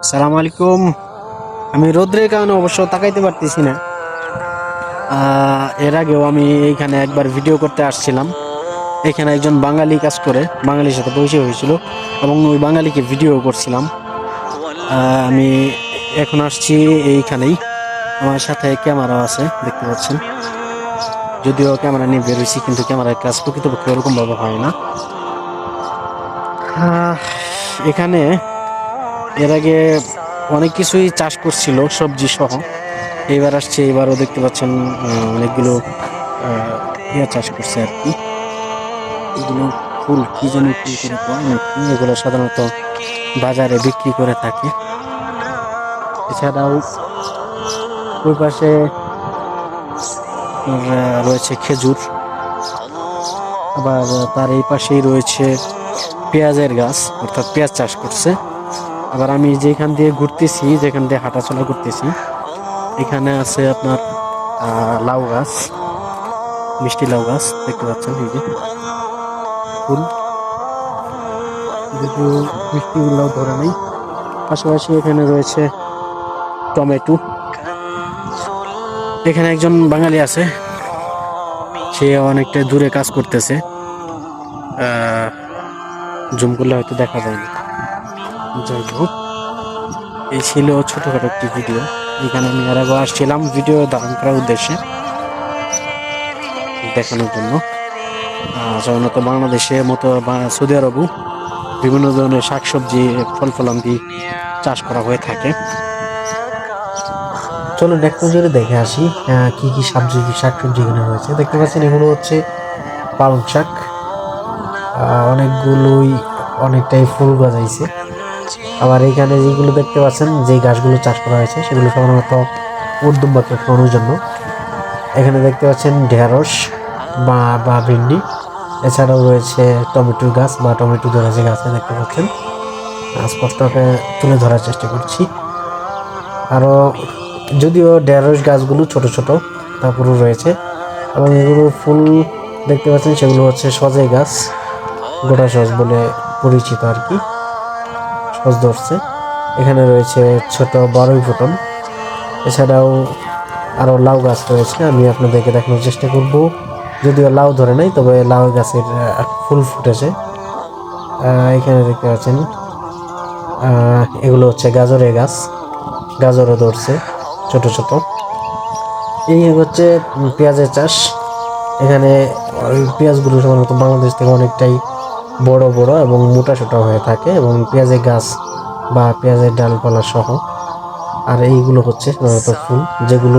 সালাম আলাইকুম। আমি রোদ্রের কারণে অবশ্য তাকাইতে পারতেছি না। এর আগেও আমি এইখানে একবার ভিডিও করতে আসছিলাম। এখানে একজন বাঙালি কাজ করে, বাঙালির সাথে পরিচয় হয়েছিল এবং ওই বাঙালিকে ভিডিও করছিলাম। আমি এখন আসছি এইখানেই। আমার সাথে ক্যামেরা আছে, দেখতে পাচ্ছেন। যদিও ক্যামেরা নিয়ে বের হয়েছি, কিন্তু ক্যামেরার কাজ প্রকৃতপক্ষে ওরকম ভাবে হয় না। আহ, এখানে এর আগে অনেক কিছুই চাষ করছিল, সবজি সহ। এইবার আসছে, এবারও দেখতে পাচ্ছেন অনেকগুলো ইয়া চাষ করছে আর কি। এগুলো ফুল, কি যেন ফুল করে কয় নাকি, এগুলো সাধারণত বাজারে বিক্রি করে থাকে। এছাড়াও ওই পাশে রয়েছে খেজুর, আবার তার এই পাশেই রয়েছে পেঁয়াজের গাছ, অর্থাৎ পেঁয়াজ চাষ করছে। আবার আমি যেখান দিয়ে ঘুরতেছি, যেখান দিয়ে হাঁটাচলা করতেছি, এখানে আছে আপনার লাউ গাছ, মিষ্টি লাউ গাছ দেখতে পাচ্ছেন। এই যে ফুল, যদিও মিষ্টি লাউ ধরে নেই। পাশাপাশি এখানে রয়েছে টমেটো। এখানে একজন বাঙালি আছে, সে অনেকটা দূরে কাজ করতেছে। জুম করলে হয়তো দেখা যায় না। যাই হোক, এই ছিল ছোটখাটো একটি ভিডিও। এখানে আমি আর একবার আসছিলাম ভিডিও ধারণ করার উদ্দেশ্যে, দেখানোর জন্য। সাধারণত বাংলাদেশের মতো সৌদি আরবও বিভিন্ন ধরনের শাকসবজি, ফল ফলান্তি চাষ করা হয়ে থাকে। চলুন এক নজরে দেখে আসি কি কি শাকসবজি এখানে রয়েছে। দেখতে পাচ্ছেন এগুলো হচ্ছে পালং শাক। অনেকগুলোই, অনেকটাই ফুল গজাইছে। আবার এখানে যেগুলো দেখতে পাচ্ছেন, যে গাছগুলো চাষ করা হয়েছে, সেগুলো সাধারণত ঊর্ধ্বমুখী ফলনের জন্য। এখানে দেখতে পাচ্ছেন ঢেঁড়স বা ভেন্ডি। এছাড়াও রয়েছে টমেটো গাছ বা টমেটো ধরেছে গাছে, দেখতে পাচ্ছেন। স্পষ্টভাবে তুলে ধরার চেষ্টা করছি। আরো যদিও ঢেঁড়স গাছগুলো ছোট ছোট, তারপরেও রয়েছে। এবং এগুলো ফুল দেখতে পাচ্ছেন, সেগুলো হচ্ছে সজে গাছ, গোটা সজ বলে পরিচিত আর কি। সজ ধরছে। এখানে রয়েছে ছোট বড়ই ফুটন। এছাড়াও আরো লাউ গাছ রয়েছে, আমি আপনাদেরকে দেখানোর চেষ্টা করব। যদিও লাউ ধরে নাই, তবে লাউ গাছের ফুল ফুটেছে। এখানে দেখতে পাচ্ছেন এগুলো হচ্ছে গাজরের গাছ, গাজরও ধরছে ছোট ছোট। এই হচ্ছে পেঁয়াজের চাষ। এখানে পেঁয়াজগুলো সাধারণত বাংলাদেশ থেকে অনেকটাই বড় বড় এবং মোটা সোটা হয়ে থাকে, এবং পেঁয়াজের গাছ বা পেঁয়াজের ডালপালা সহ। আর এইগুলো হচ্ছে সাধারণত ফুল, যেগুলো